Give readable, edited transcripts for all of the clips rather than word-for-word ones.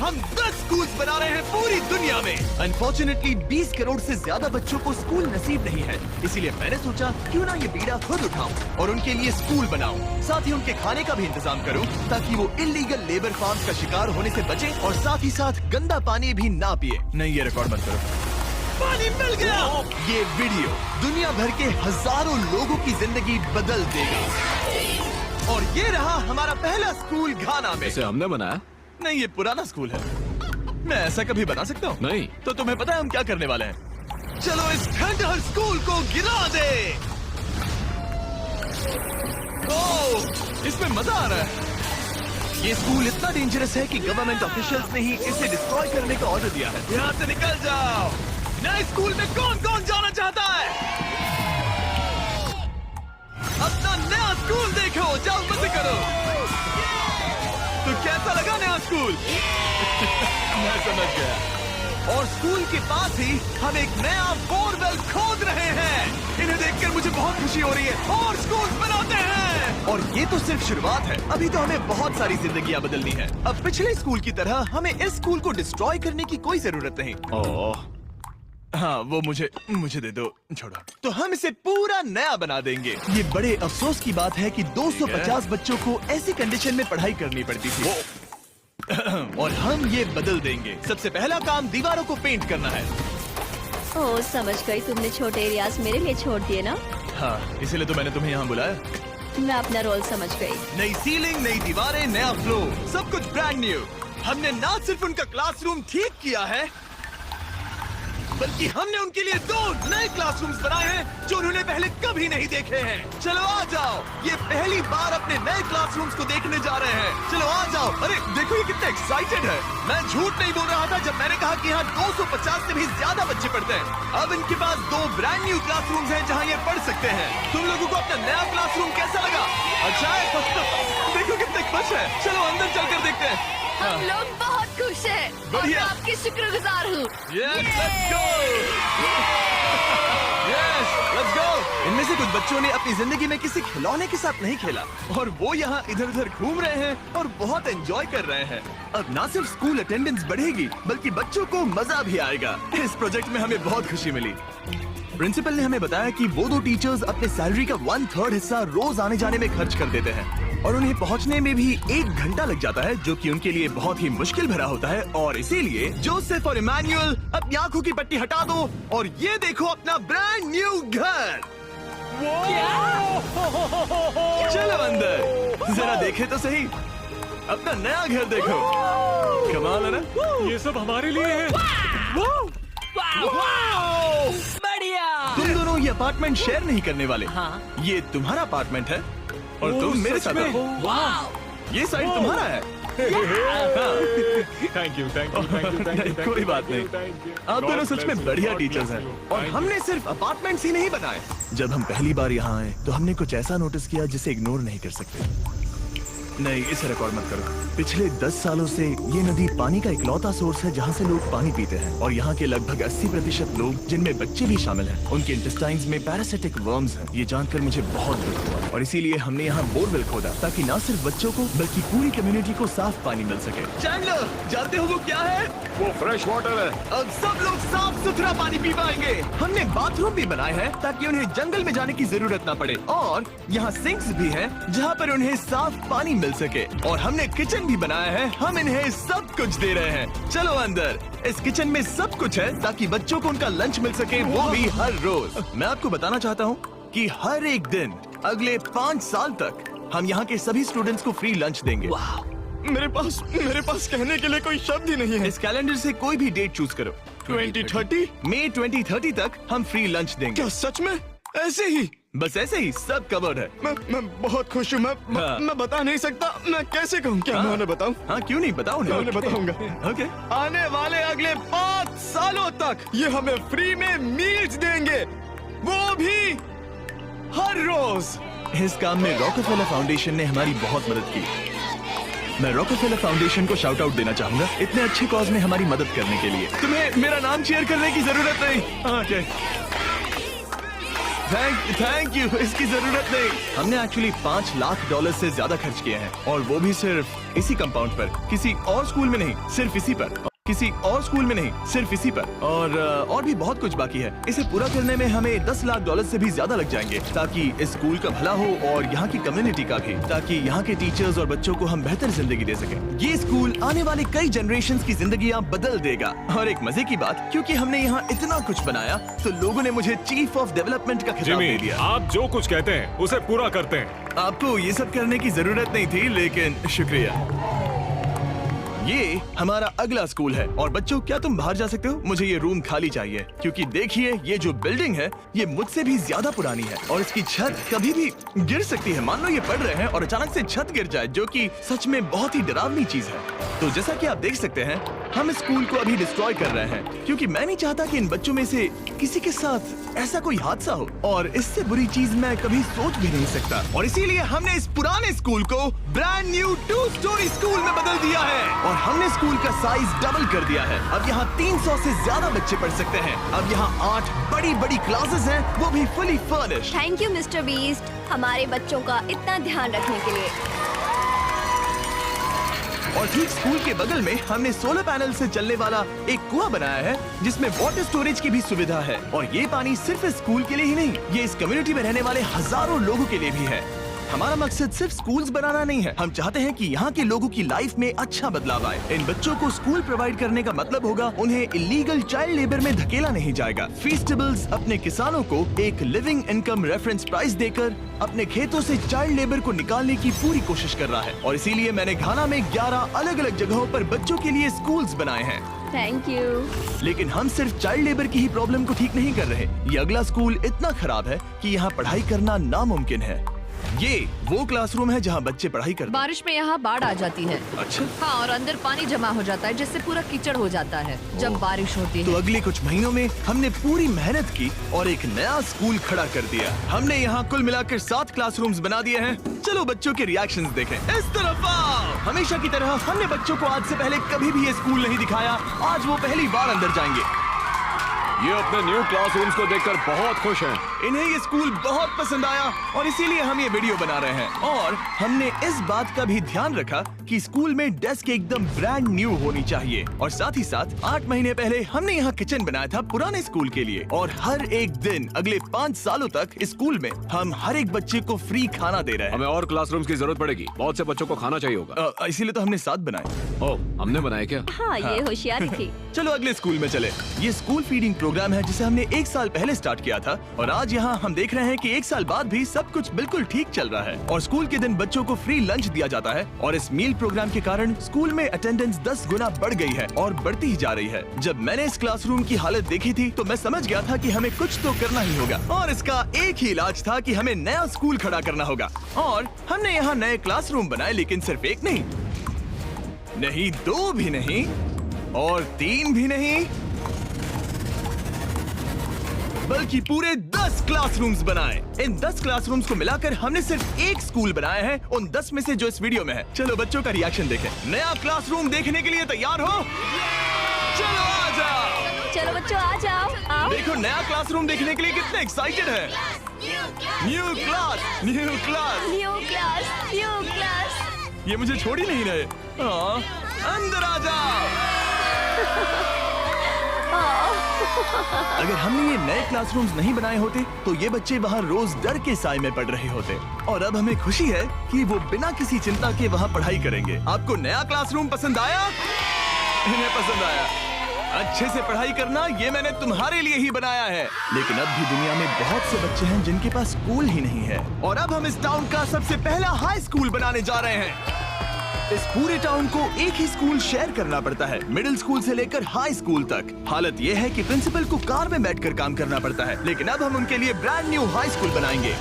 हम 10 स्कूल बना रहे हैं पूरी दुनिया में। अनफॉर्चुनेटली 20 करोड़ से ज्यादा बच्चों को स्कूल नसीब नहीं है, इसीलिए मैंने सोचा क्यों ना ये बीड़ा खुद उठाऊं और उनके लिए स्कूल बनाऊं। साथ ही उनके खाने का भी इंतजाम करूं ताकि वो इलीगल लेबर फार्म्स का शिकार होने से बचे और साथ ही साथ गंदा पानी भी ना पिए। नहीं, ये रिकॉर्ड मत करो। पानी मिल गया। ये वीडियो दुनिया भर के हजारों लोगों की जिंदगी बदल देगा। और ये रहा हमारा पहला स्कूल घाना में। इसे हमने बनाया? नहीं, ये पुराना स्कूल है। मैं ऐसा कभी बना सकता हूँ? नहीं। तो तुम्हें पता है हम क्या करने वाले हैं? चलो इस खंडहर स्कूल को गिरा दे। ओह, इसमें मजा आ रहा है। ये स्कूल इतना डेंजरस है कि गवर्नमेंट ऑफिशियल्स ने ही इसे डिस्ट्रॉय करने का ऑर्डर दिया है। यहाँ से निकल जाओ। नए स्कूल में कौन कौन जाना चाहता है? अपना नया स्कूल देखो, जाओ मजे करो। तो कैसा लगा नया स्कूल? मैं समझ गया। और स्कूल के पास ही हम एक नया बोरवेल खोद रहे हैं। इन्हें देखकर मुझे बहुत खुशी हो रही है। और स्कूल बनाते हैं। और ये तो सिर्फ शुरुआत है, अभी तो हमें बहुत सारी जिंदगियां बदलनी है। अब पिछले स्कूल की तरह हमें इस स्कूल को डिस्ट्रॉय करने की कोई जरूरत नहीं। ओह, हाँ, वो मुझे दे दो। छोड़ो। तो हम इसे पूरा नया बना देंगे। ये बड़े अफसोस की बात है कि 250 बच्चों को ऐसी कंडीशन में पढ़ाई करनी पड़ती थी। और हम ये बदल देंगे। सबसे पहला काम दीवारों को पेंट करना है। ओह, समझ गई। तुमने छोटे एरियाज मेरे लिए छोड़ दिए ना? हाँ, इसीलिए तो मैंने तुम्हें यहाँ बुलाया। मैं अपना रोल समझ गई। नई सीलिंग, नई दीवारें, नया फ्लोर, सब कुछ ब्रांड न्यू। हमने ना सिर्फ उनका क्लासरूम ठीक किया है, बल्कि हमने उनके लिए 2 नए क्लासरूम्स बनाए हैं जो उन्होंने पहले कभी नहीं देखे हैं। चलो आ जाओ, ये पहली बार अपने नए क्लासरूम्स को देखने जा रहे हैं। चलो आ जाओ। अरे देखो ये कितने एक्साइटेड है। मैं झूठ नहीं बोल रहा था जब मैंने कहा कि यहाँ 250 से भी ज्यादा बच्चे पढ़ते हैं। अब इनके पास 2 ब्रांड न्यू क्लासरूम्स हैं जहाँ ये पढ़ सकते हैं। तुम लोगों को अपना नया क्लासरूम कैसा लगा? अच्छा है? देखो कितने खुश है। चलो अंदर चलकर देखते हैं। हम लोग बहुत खुश हैं। बढ़िया। और मैं आपकी शुक्रगुजार हूँ। Yes, let's go! Yes, let's go! इनमें से कुछ बच्चों ने अपनी जिंदगी में किसी खिलौने के साथ नहीं खेला और वो यहाँ इधर उधर घूम रहे हैं और बहुत एंजॉय कर रहे हैं। अब ना सिर्फ स्कूल अटेंडेंस बढ़ेगी बल्कि बच्चों को मजा भी आएगा। इस प्रोजेक्ट में हमें बहुत खुशी मिली। प्रिंसिपल ने हमें बताया कि वो 2 टीचर्स अपने सैलरी का 1/3 हिस्सा रोज आने जाने में खर्च कर देते हैं और उन्हें पहुंचने में भी 1 घंटा लग जाता है, जो कि उनके लिए बहुत ही मुश्किल भरा होता है। और इसीलिए जोसेफ और इमैनुअल अपनी आंखों की पट्टी हटा दो और ये देखो अपना ब्रांड न्यू घर। चलो अंदर जरा देखे तो सही अपना नया घर। देखो, कमाल है ना? ये सब हमारे लिए है। बढ़िया। तुम दोनों ये अपार्टमेंट शेयर नहीं करने वाले। हाँ। ये तुम्हारा अपार्टमेंट है और तुम मेरे साथ आओ। वाह। ये साइड तुम्हारा है। Thank you, thank you, thank you, thank you. कोई बात नहीं। आप दोनों सच में बढ़िया टीचर्स हैं। और हमने सिर्फ अपार्टमेंट्स ही नहीं बनाए। जब हम पहली बार यहाँ आए तो हमने कुछ ऐसा नोटिस किया जिसे इग्नोर नहीं कर सकते। नहीं, इसे रिकॉर्ड मत करो। पिछले 10 सालों से ये नदी पानी का इकलौता सोर्स है जहाँ से लोग पानी पीते हैं और यहाँ के लगभग 80% लोग, जिनमें बच्चे भी शामिल हैं, उनके इंटेस्टाइन्स में पैरासिटिक वर्म्स हैं। ये जानकर मुझे बहुत दुख हुआ और इसीलिए हमने यहाँ बोरवेल खोदा ताकि न सिर्फ बच्चों को बल्कि पूरी कम्युनिटी को साफ पानी मिल सके। चैंडलर, जानते हो वो क्या है? वो फ्रेश वाटर है। अब सब लोग साफ सुथरा पानी पी पाएंगे। हमने बाथरूम भी बनाए हैं ताकि उन्हें जंगल में जाने की जरूरत ना पड़े और यहाँ सिंक्स भी हैं जहाँ पर उन्हें साफ पानी मिल सके। और हमने किचन भी बनाया है। हम इन्हें सब कुछ दे रहे हैं। चलो अंदर। इस किचन में सब कुछ है ताकि बच्चों को उनका लंच मिल सके, वो भी हर रोज। मैं आपको बताना चाहता हूँ कि हर एक दिन अगले 5 साल तक हम यहाँ के सभी स्टूडेंट्स को फ्री लंच देंगे। मेरे पास कहने के लिए कोई शब्द ही नहीं है। इस कैलेंडर से कोई भी डेट चूज करो। 2030? मई 2030 तक हम फ्री लंच देंगे। क्या सच में? ऐसे ही? बस ऐसे ही, सब कवर्ड है। मैं बहुत खुश हूँ। मैं बता नहीं सकता। मैं कैसे कहूँ? क्या मैं उन्हें बताऊँ? हाँ, क्यों नहीं, बताओ। मैं उन्हें बताऊंगा। ओके। आने वाले अगले 5 सालों तक ये हमें फ्री में मील्स देंगे, वो भी हर रोज। इस काम में रॉकफेलर फाउंडेशन ने हमारी बहुत मदद की। मैं रॉकफेलर फाउंडेशन को शाउट आउट देना चाहूंगा इतने अच्छे कॉज में हमारी मदद करने के लिए। तुम्हें मेरा नाम शेयर करने की जरूरत नहीं। ओके। थैंक यू, इसकी जरूरत नहीं। हमने एक्चुअली $5 लाख से ज्यादा खर्च किए हैं, और वो भी सिर्फ इसी कंपाउंड पर, किसी और स्कूल में नहीं, सिर्फ इसी पर। किसी और स्कूल में नहीं, सिर्फ इसी पर। और भी बहुत कुछ बाकी है। इसे पूरा करने में हमें $10 लाख से भी ज्यादा लग जाएंगे, ताकि इस स्कूल का भला हो और यहाँ की कम्युनिटी का भी, ताकि यहाँ के टीचर्स और बच्चों को हम बेहतर जिंदगी दे सकें। ये स्कूल आने वाले कई जनरेशंस की जिंदगियाँ बदल देगा। और एक मजे की बात, क्योंकि हमने यहाँ इतना कुछ बनाया, तो लोगों ने मुझे चीफ ऑफ डेवलपमेंट का खिताब दे दिया। आप जो कुछ कहते हैं उसे पूरा करते हैं। आपको ये सब करने की जरूरत नहीं थी, लेकिन शुक्रिया। ये हमारा अगला स्कूल है। और बच्चों, क्या तुम बाहर जा सकते हो? मुझे ये रूम खाली चाहिए, क्योंकि देखिए ये जो बिल्डिंग है ये मुझसे भी ज्यादा पुरानी है, और इसकी छत कभी भी गिर सकती है। मान लो ये पढ़ रहे हैं और अचानक से छत गिर जाए, जो कि सच में बहुत ही डरावनी चीज है। तो जैसा कि आप देख सकते हैं, हम स्कूल को अभी डिस्ट्रॉय कर रहे हैं, क्योंकि मैं नहीं चाहता कि इन बच्चों में से किसी के साथ ऐसा कोई हादसा हो, और इससे बुरी चीज मैं कभी सोच भी नहीं सकता। और इसीलिए हमने इस पुराने स्कूल को ब्रांड न्यू 2 स्टोरी स्कूल में बदल दिया है, और हमने स्कूल का साइज डबल कर दिया है। अब यहाँ 300 से ज्यादा बच्चे पढ़ सकते हैं। अब यहाँ 8 बड़ी क्लासेस हैं, वो भी fully furnished. Thank you mister beast, हमारे बच्चों का इतना ध्यान रखने के लिए। और ठीक स्कूल के बगल में हमने सोलर पैनल से चलने वाला एक कुआं बनाया है, जिसमें वाटर स्टोरेज की भी सुविधा है। और ये पानी सिर्फ स्कूल के लिए ही नहीं, ये इस कम्युनिटी में रहने वाले हजारों लोगों के लिए भी है। हमारा मकसद सिर्फ स्कूल्स बनाना नहीं है, हम चाहते हैं कि यहाँ के लोगों की लाइफ में अच्छा बदलाव आए। इन बच्चों को स्कूल प्रोवाइड करने का मतलब होगा उन्हें इलीगल चाइल्ड लेबर में धकेला नहीं जाएगा। फीस्टेबल्स अपने किसानों को एक लिविंग इनकम रेफरेंस प्राइस देकर अपने खेतों से चाइल्ड लेबर को निकालने की पूरी कोशिश कर रहा है। और इसीलिए मैंने घाना में 11 अलग अलग जगहों पर बच्चों के लिए स्कूल्स बनाए हैं। Thank you. लेकिन हम सिर्फ चाइल्ड लेबर की ही प्रॉब्लम को ठीक नहीं कर रहे। ये अगला स्कूल इतना खराब है कि यहाँ पढ़ाई करना नामुमकिन है। ये वो क्लासरूम है जहाँ बच्चे पढ़ाई करते हैं। बारिश में यहाँ बाढ़ आ जाती है। अच्छा। हाँ, और अंदर पानी जमा हो जाता है, जिससे पूरा कीचड़ हो जाता है जब बारिश होती तो है। अगले कुछ महीनों में हमने पूरी मेहनत की और एक नया स्कूल खड़ा कर दिया। हमने यहाँ कुल मिलाकर 7 क्लासरूम्स बना दिए हैं। चलो बच्चों के रिएक्शंस देखें। इस तरफ आओ। हमेशा की तरह हमने बच्चों को आज से पहले कभी भी ये स्कूल नहीं दिखाया। आज वो पहली बार अंदर जाएंगे। ये अपने न्यू क्लासरूम्स को देखकर बहुत खुश हैं। इन्हें ये स्कूल बहुत पसंद आया, और इसीलिए हम ये वीडियो बना रहे हैं। और हमने इस बात का भी ध्यान रखा कि स्कूल में डेस्क एकदम ब्रांड न्यू होनी चाहिए। और साथ ही साथ 8 महीने पहले हमने यहाँ किचन बनाया था पुराने स्कूल के लिए। और हर एक दिन अगले 5 सालों तक स्कूल में हम हर एक बच्चे को फ्री खाना दे रहे हैं। हमें और क्लासरूम्स की जरूरत पड़ेगी, बहुत से बच्चों को खाना चाहिए होगा। इसीलिए तो हमने 7 बनाए। ओह, हमने बनाए क्या? हाँ, ये होशियारी थी। चलो अगले स्कूल में चले। ये स्कूल फीडिंग प्रोग्राम है जिसे हमने 1 साल पहले स्टार्ट किया था, और आज यहाँ हम देख रहे हैं कि 1 साल बाद भी सब कुछ बिल्कुल ठीक चल रहा है। और स्कूल के दिन बच्चों को फ्री लंच दिया जाता है, और इस मील प्रोग्राम के कारण स्कूल में अटेंडेंस 10 गुना बढ़ गई है और बढ़ती ही जा रही है। जब मैंने इस क्लासरूम की हालत देखी थी तो मैं समझ गया था कि हमें कुछ तो करना ही होगा, और इसका एक ही इलाज था कि हमें नया स्कूल खड़ा करना होगा। और हमने यहाँ नए क्लासरूम बनाए, लेकिन सिर्फ 1 नहीं, 2 भी नहीं, और 3 भी नहीं, बल्कि पूरे 10 क्लासरूम्स बनाए। इन 10 क्लासरूम्स को मिलाकर हमने सिर्फ एक स्कूल बनाया है, उन 10 में से जो इस वीडियो में है। चलो बच्चों का रिएक्शन देखें। नया क्लासरूम देखने के लिए तैयार हो? चलो आ जाओ। चलो बच्चों आ जाओ, आओ। देखो नया क्लासरूम देखने के लिए कितने एक्साइटेड है। New class, new class, new class, new class. ये मुझे छोड़ ही नहीं रहे। हाँ, अंदर आ जाओ। अगर हमने ये नए क्लासरूम्स नहीं बनाए होते तो ये बच्चे वहाँ रोज डर के साए में पढ़ रहे होते, और अब हमें खुशी है कि वो बिना किसी चिंता के वहाँ पढ़ाई करेंगे। आपको नया क्लासरूम पसंद आया? इन्हें पसंद आया। अच्छे से पढ़ाई करना ये मैंने तुम्हारे लिए ही बनाया है। लेकिन अब भी दुनिया में बहुत से बच्चे हैं जिनके पास स्कूल ही नहीं है, और अब हम इस टाउन का सबसे पहला हाई स्कूल बनाने जा रहे हैं। इस पूरे टाउन को एक ही स्कूल शेयर करना पड़ता है, मिडिल स्कूल से लेकर हाई स्कूल तक। हालत ये है कि प्रिंसिपल को कार में बैठकर काम करना पड़ता है, लेकिन अब हम उनके लिए ब्रांड न्यू हाई स्कूल बनाएंगे,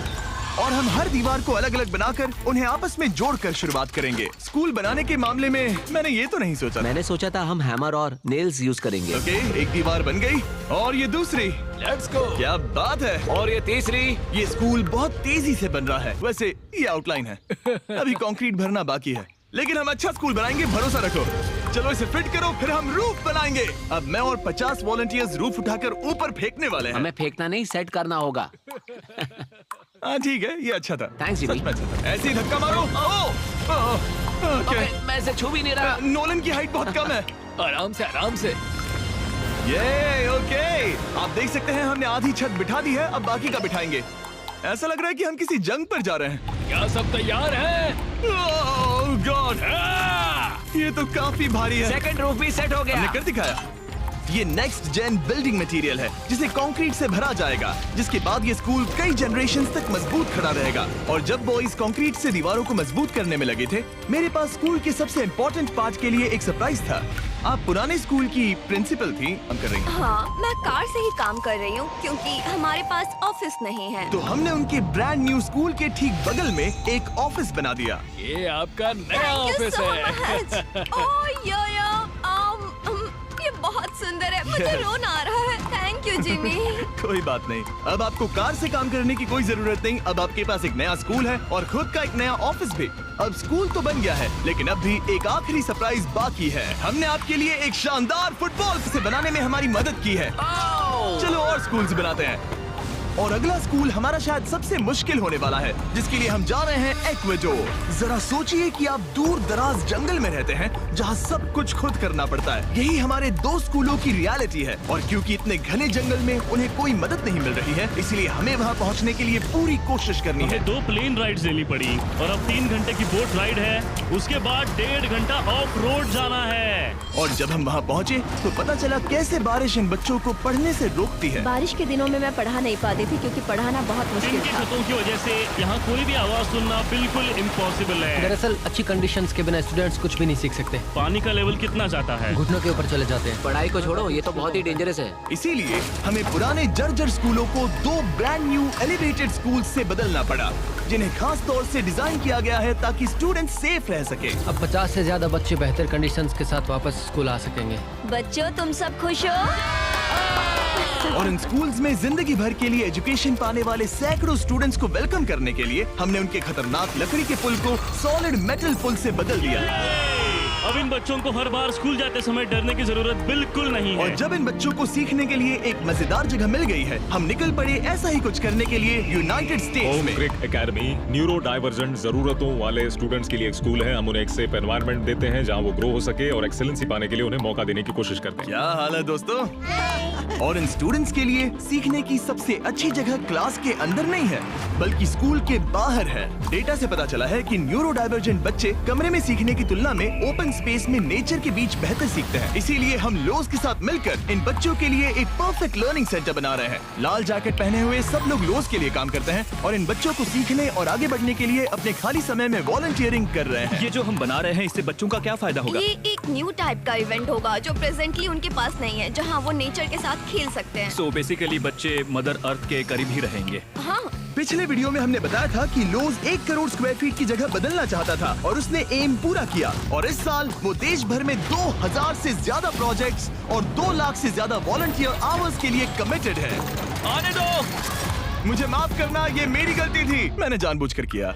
और हम हर दीवार को अलग अलग बनाकर उन्हें आपस में जोड़कर शुरुआत करेंगे। स्कूल बनाने के मामले में मैंने ये तो नहीं सोचा। मैंने सोचा था हम हैमर और नेल्स यूज करेंगे। ओके, एक दीवार बन गई, और ये दूसरी। Let's go. क्या बात है। और ये तीसरी। ये स्कूल बहुत तेजी से बन रहा है। वैसे ये आउटलाइन है, अभी कंक्रीट भरना बाकी है, लेकिन हम अच्छा स्कूल बनाएंगे, भरोसा रखो। चलो इसे फिट करो, फिर हम रूफ बनाएंगे। अब मैं और 50 वॉलंटियर्स रूफ उठाकर ऊपर फेंकने वाले हैं। हमें फेंकना नहीं, सेट करना होगा। हाँ ठीक है, ये अच्छा था। Thanks, Jimmy. सच में अच्छा था। ऐसे ही धक्का मारो। अबे, मैं इसे छू भी नहीं रहा। नोलन की हाइट बहुत कम है। आराम से आराम से। ये ओके, आप देख सकते हैं हमने आधी छत बिठा दी है, अब बाकी का बिठाएंगे। ऐसा लग रहा है कि हम किसी जंग पर जा रहे हैं। क्या सब तैयार है? ओह गॉड, ये तो काफी भारी है। सेकंड रूफ भी सेट हो हमने गया। कर दिखाया। ये नेक्स्ट जेन बिल्डिंग मटेरियल है जिसे कंक्रीट से भरा जाएगा, जिसके बाद ये स्कूल कई जनरेशन तक मजबूत खड़ा रहेगा। और जब बॉयज कंक्रीट से दीवारों को मजबूत करने में लगे थे, मेरे पास स्कूल के सबसे इम्पोर्टेंट पार्ट के लिए एक सरप्राइज था। आप पुराने स्कूल की प्रिंसिपल थी, हम कर रही हैं। हाँ, मैं कार से ही काम कर रही हूँ क्योंकि हमारे पास ऑफिस नहीं है। तो हमने उनके ब्रांड न्यू स्कूल के ठीक बगल में एक ऑफिस बना दिया। ये आपका नया Thank you ऑफिस so है। much. ओह ये बहुत सुंदर है, मुझे रोना आ रहा है। Thank you Jimmy. कोई बात नहीं, अब आपको कार से काम करने की कोई जरूरत नहीं। अब आपके पास एक नया स्कूल है और खुद का एक नया ऑफिस भी। अब स्कूल तो बन गया है, लेकिन अब भी एक आखिरी सरप्राइज बाकी है। हमने आपके लिए एक शानदार फुटबॉल से बनाने में हमारी मदद की है। चलो और स्कूल्स बनाते हैं। और अगला स्कूल हमारा शायद सबसे मुश्किल होने वाला है, जिसके लिए हम जा रहे हैं एक्वेडोर। जरा सोचिए कि आप दूर दराज जंगल में रहते हैं जहां सब कुछ खुद करना पड़ता है। यही हमारे 2 स्कूलों की रियलिटी है। और क्योंकि इतने घने जंगल में उन्हें कोई मदद नहीं मिल रही है, इसलिए हमें वहां पहुंचने के लिए पूरी कोशिश करनी है। हमें 2 प्लेन राइड्स लेनी पड़ी और अब 3 घंटे की बोट राइड है। उसके बाद 1.5 घंटा ऑफ रोड जाना है। और जब हम वहां पहुंचे तो पता चला कैसे बारिश इन बच्चों को पढ़ने से रोकती है। बारिश के दिनों में मैं पढ़ा नहीं पाती थी क्योंकि पढ़ाना बहुत मुश्किल इनकी था। छतों की वजह से यहाँ कोई भी आवाज सुनना बिल्कुल इम्पॉसिबल है। दरअसल अच्छी कंडीशंस के बिना स्टूडेंट्स कुछ भी नहीं सीख सकते। पानी का लेवल कितना जाता है? घुटनों के ऊपर चले जाते हैं। पढ़ाई को छोड़ो, ये तो बहुत ही डेंजरस है। इसीलिए हमें पुराने जर्जर स्कूलों को 2 ब्रांड न्यू एलिवेटेड स्कूल से बदलना पड़ा, जिन्हें खास तौर से डिजाइन किया गया है ताकि स्टूडेंट सेफ रह सके। अब 50 से ज्यादा बच्चे बेहतर कंडीशंस के साथ वापस स्कूल आ सकेंगे। बच्चों, तुम सब खुश हो? और इन स्कूल्स में जिंदगी भर के लिए एजुकेशन पाने वाले सैकड़ों स्टूडेंट्स को वेलकम करने के लिए हमने उनके खतरनाक लकड़ी के पुल को सॉलिड मेटल पुल से बदल दिया। अब इन बच्चों को हर बार स्कूल जाते समय डरने की जरूरत बिल्कुल नहीं है। और जब इन बच्चों को सीखने के लिए एक मजेदार जगह मिल गई है, हम निकल पड़े ऐसा ही कुछ करने के लिए यूनाइटेड स्टेट्स होम में। क्रिक एकेडमी न्यूरो डाइवर्जेंट जरूरतों वाले स्टूडेंट्स के लिए एक स्कूल है। हम उन्हें एक सेफ एनवायरनमेंट देते हैं जहां वो ग्रो हो सके और एक्सेलेंसी पाने के लिए उन्हें मौका देने की कोशिश करते हैं। क्या हाल है दोस्तों? और इन स्टूडेंट्स के लिए सीखने की सबसे अच्छी जगह क्लास के अंदर नहीं है, बल्कि स्कूल के बाहर है। डेटा से पता चला है कि न्यूरो डाइवर्जेंट बच्चे कमरे में सीखने की तुलना में ओपन स्पेस में नेचर के बीच बेहतर सीखते हैं। इसीलिए हम लोज के साथ मिलकर इन बच्चों के लिए एक परफेक्ट लर्निंग सेंटर बना रहे हैं। लाल जैकेट पहने हुए सब लोग लोज के लिए काम करते हैं और इन बच्चों को सीखने और आगे बढ़ने के लिए अपने खाली समय में वॉलंटियरिंग कर रहे हैं। ये जो हम बना रहे हैं, इससे बच्चों का क्या फायदा होगा? ये एक न्यू टाइप का इवेंट होगा जो प्रेजेंटली उनके पास नहीं है, जहाँ वो नेचर के साथ खेल सकते हैं। सो बेसिकली बच्चे मदर अर्थ के करीब ही रहेंगे। हाँ, पिछले वीडियो में हमने बताया था कि लोज 1 करोड़ स्क्वायर फीट की जगह बदलना चाहता था और उसने एम पूरा किया। और इस साल वो देश भर में 2000 से ज्यादा प्रोजेक्ट्स और 2 लाख से ज्यादा वॉलंटियर आवर्स के लिए कमिटेड है। आने दो। मुझे माफ करना, ये मेरी गलती थी, मैंने जानबूझकर किया।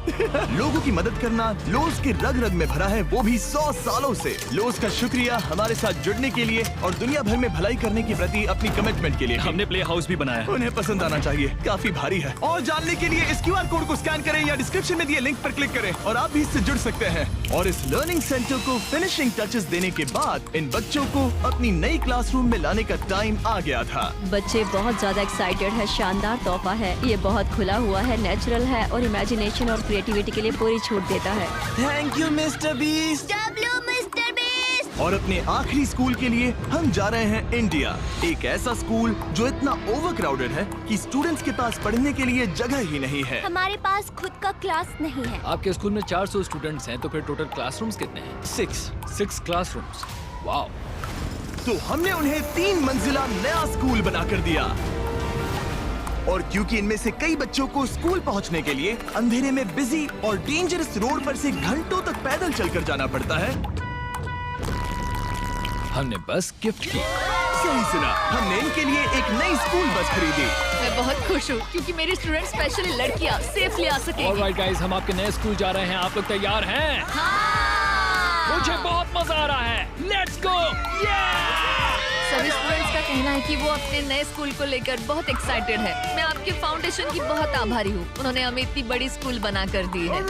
लोगों की मदद करना लोज के रग रग में भरा है, वो भी 100 सालों से। लोज का शुक्रिया हमारे साथ जुड़ने के लिए और दुनिया भर में भलाई करने के प्रति अपनी कमिटमेंट के लिए। हमने प्ले हाउस भी बनाया है। उन्हें पसंद आना चाहिए, काफी भारी है। और जानने के लिए इस QR कोड को स्कैन करें या डिस्क्रिप्शन में दिए लिंक पर क्लिक करें और आप भी इससे जुड़ सकते हैं। और इस लर्निंग सेंटर को फिनिशिंग टचेस देने के बाद इन बच्चों को अपनी नई क्लासरूम में लाने का टाइम आ गया था। बच्चे बहुत ज्यादा एक्साइटेड है। शानदार तोहफा है, ये बहुत खुला हुआ है, नेचुरल है और इमेजिनेशन और क्रिएटिविटी के लिए पूरी छूट देता है। Thank you mister beast. W mister beast. और अपने आखिरी स्कूल के लिए हम जा रहे हैं इंडिया। एक ऐसा स्कूल जो इतना ओवरक्राउडेड है कि स्टूडेंट्स के पास पढ़ने के लिए जगह ही नहीं है। हमारे पास खुद का क्लास नहीं है। आपके स्कूल में 400 स्टूडेंट्स हैं, तो फिर टोटल क्लासरूम्स कितने हैं? 6 क्लासरूम्स। वाओ। तो हमने उन्हें 3 मंजिला नया स्कूल बनाकर दिया। और क्योंकि इनमें से कई बच्चों को स्कूल पहुंचने के लिए अंधेरे में बिजी और डेंजरस रोड पर से घंटों तक पैदल चलकर जाना पड़ता है, हमने बस गिफ्ट की। सही सुना, हमने इनके लिए एक नई स्कूल बस खरीदी। मैं बहुत खुश हूँ क्योंकि मेरी स्टूडेंट स्पेशली लड़कियाँ सेफली आ सकेंगी। ऑलराइट गाइस, हम आपके नए स्कूल जा रहे हैं। आप लोग तैयार हैं? हाँ। मुझे बहुत मजा आ रहा है। Let's go. सभी स्टूडेंट्स का कहना है कि वो अपने नए स्कूल को लेकर बहुत एक्साइटेड है। मैं आपके फाउंडेशन की बहुत आभारी हूँ। उन्होंने हमें इतनी बड़ी स्कूल बना कर दी है।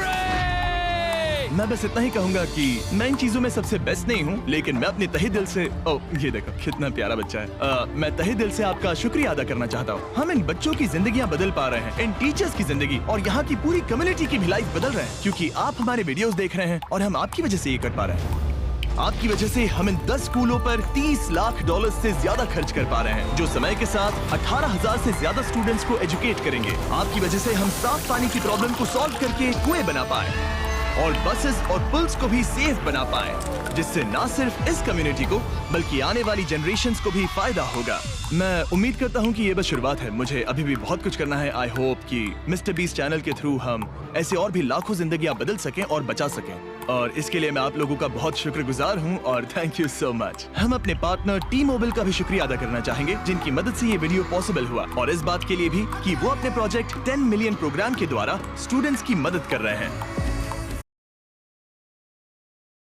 मैं बस इतना ही कहूंगा कि मैं इन चीजों में सबसे बेस्ट नहीं हूँ, लेकिन मैं अपने तहे दिल से ये देखो कितना प्यारा बच्चा है। मैं तहे दिल से आपका शुक्रिया अदा करना चाहता हूँ। हम इन बच्चों की जिंदगियाँ बदल पा रहे हैं, इन टीचर्स की जिंदगी और यहाँ की पूरी कम्युनिटी की भी लाइफ बदल रहे हैं, क्योंकि आप हमारे वीडियोस देख रहे हैं और हम आपकी वजह से ये कर पा रहे हैं। आपकी वजह से हम इन 10 स्कूलों पर $30 लाख से ज्यादा खर्च कर पा रहे हैं, जो समय के साथ 18,000 से ज्यादा स्टूडेंट्स को एजुकेट करेंगे। आपकी वजह से हम साफ पानी की प्रॉब्लम को सॉल्व करके कुएं बना पाए और बसेस और पुल्स को भी सेफ बना पाए, जिससे न सिर्फ इस कम्युनिटी को बल्कि आने वाली जनरेशंस को भी फायदा होगा। मैं उम्मीद करता हूं कि ये बस शुरुआत है। मुझे अभी भी बहुत कुछ करना है। आई होप कि मिस्टर बीस्ट चैनल के थ्रू हम ऐसे और भी लाखों जिंदगियां बदल सकें और बचा सकें, और इसके लिए मैं आप लोगों का बहुत शुक्रगुजार हूं और थैंक यू सो मच। हम अपने पार्टनर टी मोबाइल का भी शुक्रिया अदा करना चाहेंगे, जिनकी मदद से ये वीडियो पॉसिबल हुआ, और इस बात के लिए भी कि वो अपने प्रोजेक्ट 10 मिलियन प्रोग्राम के द्वारा स्टूडेंट्स की मदद कर रहे हैं।